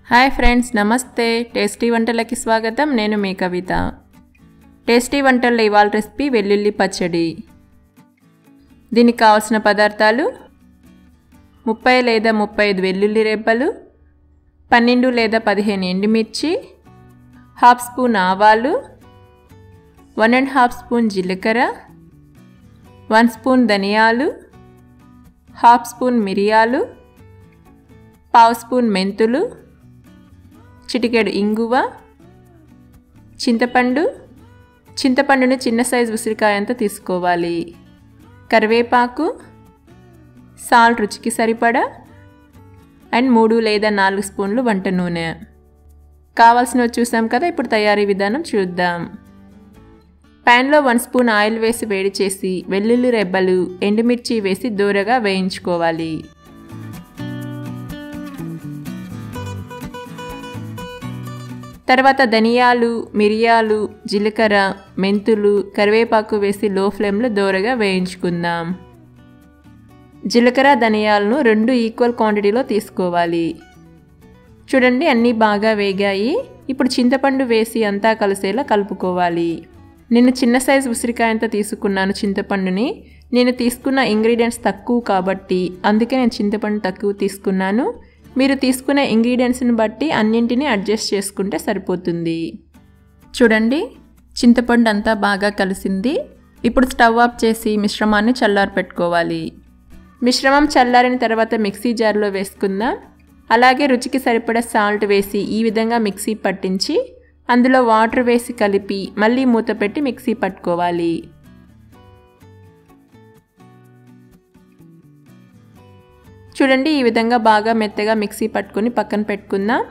Hi friends, నమస్తే. Tasty వంటలకి స్వాగతం. నేను మీ కవిత. టేస్టీ వంటల్లో ఇవాళ రెసిపీ వెల్లుల్లి పచ్చడి. దీనికి కావాల్సిన పదార్థాలు 30 లేదా 35 వెల్లుల్లి రెబ్బలు, 12 లేదా 15 ఎండుమిర్చి, ½ స్పూన్ ఆవాలు, 1½ స్పూన్ జీలకర్ర, 1 స్పూన్ ధనియాలు, ½ స్పూన్ మిరియాలు, పావు స్పూన్ మెంతులు, చిటికెడు ఇంగువ, చింతపండును చిన్న సైజు ఉసిరికాయంత తీసుకోవాలి, కరివేపాకు, సాల్ట్ రుచికి సరిపడా, అండ్ 3 లేదా 4 స్పూన్లు వంట నూనె. కావాల్సినవి చూసాం కదా. ఇప్పుడు తయారీ విధానం చూద్దాం. ప్యాన్లో 1 స్పూన్ ఆయిల్ వేసి వేడి చేసి వెల్లుల్లి రెబ్బలు, ఎండుమిర్చి వేసి దూరగా వేయించుకోవాలి. తర్వాత ధనియాలు, మిరియాలు, జీలకర్ర, మెంతులు, కరివేపాకు వేసి లో ఫ్లేమ్లో దోరగా వేయించుకుందాం. జీలకర్ర, ధనియాలను 2 ఈక్వల్ క్వాంటిటీలో తీసుకోవాలి. చూడండి, అన్నీ బాగా వేగాయి. ఇప్పుడు చింతపండు వేసి అంతా కలిసేలా కలుపుకోవాలి. నేను చిన్న సైజు ఉసిరికాయంతా తీసుకున్నాను చింతపండుని. నేను తీసుకున్న ఇంగ్రీడియంట్స్ తక్కువ కాబట్టి అందుకే నేను చింతపండు తక్కువ తీసుకున్నాను. మీరు తీసుకునే ఇంగ్రీడియంట్స్ని బట్టి అన్నింటినీ అడ్జస్ట్ చేసుకుంటే సరిపోతుంది. చూడండి, చింతపండు అంతా బాగా కలిసింది. ఇప్పుడు స్టవ్ ఆఫ్ చేసి మిశ్రమాన్ని చల్లారి పెట్టుకోవాలి. మిశ్రమం చల్లారిన తర్వాత మిక్సీ జార్లో వేసుకుందాం. అలాగే రుచికి సరిపడా సాల్ట్ వేసి ఈ విధంగా మిక్సీ పట్టించి అందులో వాటర్ వేసి కలిపి మళ్ళీ మూత పెట్టి మిక్సీ పట్టుకోవాలి. చూడండి, ఈ విధంగా బాగా మెత్తగా మిక్సీ పట్టుకొని పక్కన పెట్టుకుందాం.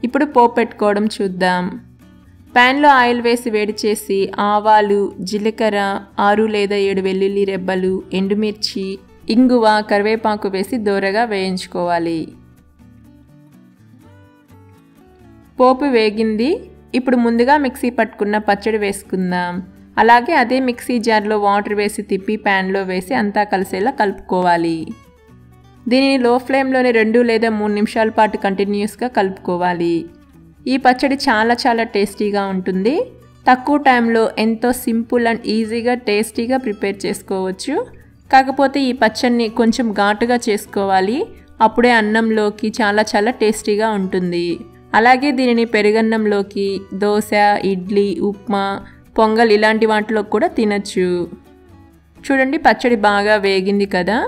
ఇప్పుడు పోపు పెట్టుకోవడం చూద్దాం. ప్యాన్లో ఆయిల్ వేసి వేడి చేసి ఆవాలు, జీలకర్ర, 6 లేదా 7 వెల్లుల్లి రెబ్బలు, ఎండుమిర్చి, ఇంగువ, కరివేపాకు వేసి దోరగా వేయించుకోవాలి. పోపు వేగింది. ఇప్పుడు ముందుగా మిక్సీ పట్టుకున్న పచ్చడి వేసుకుందాం. అలాగే అదే మిక్సీ జార్లో వాటర్ వేసి తిప్పి ప్యాన్లో వేసి అంతా కలిసేలా కలుపుకోవాలి. దీనిని లో ఫ్లేమ్లోనే 2 లేదా 3 నిమిషాల పాటు కంటిన్యూస్గా కలుపుకోవాలి. ఈ పచ్చడి చాలా టేస్టీగా ఉంటుంది. తక్కువ టైంలో ఎంతో సింపుల్ అండ్ ఈజీగా టేస్టీగా ప్రిపేర్ చేసుకోవచ్చు. కాకపోతే ఈ పచ్చడిని కొంచెం ఘాటుగా చేసుకోవాలి. అప్పుడే అన్నంలోకి చాలా టేస్టీగా ఉంటుంది. అలాగే దీనిని పెరుగన్నంలోకి, దోశ, ఇడ్లీ, ఉప్మా, పొంగల్ ఇలాంటి వాటిలో కూడా తినచ్చు. చూడండి, పచ్చడి బాగా వేగింది కదా.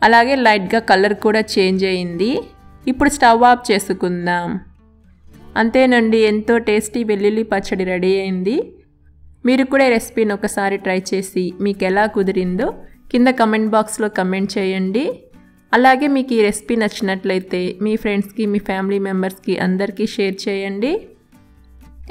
అలాగే లైట్గా కలర్ కూడా చేంజ్ అయింది. ఇప్పుడు స్టవ్ ఆఫ్ చేసుకుందాం. అంతేనండి, ఎంతో టేస్టీ వెల్లుల్లి పచ్చడి రెడీ అయింది. మీరు కూడా ఈ రెసిపీని ఒకసారి ట్రై చేసి మీకు ఎలా కుదిరిందో కింద కమెంట్ బాక్స్లో కమెంట్ చేయండి. అలాగే మీకు ఈ రెసిపీ నచ్చినట్లయితే మీ ఫ్రెండ్స్కి, మీ ఫ్యామిలీ మెంబర్స్కి అందరికీ షేర్ చేయండి.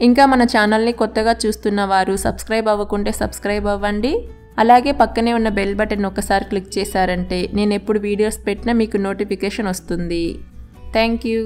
ఇంకా మన ఛానల్ని కొత్తగా చూస్తున్న వారు సబ్స్క్రైబ్ అవ్వకుంటే సబ్స్క్రైబ్ అవ్వండి. అలాగే పక్కనే ఉన్న బెల్ బటన్ ఒకసారి క్లిక్ చేశారంటే నేను ఎప్పుడు వీడియోస్ పెట్టినా మీకు నోటిఫికేషన్ వస్తుంది. Thank you.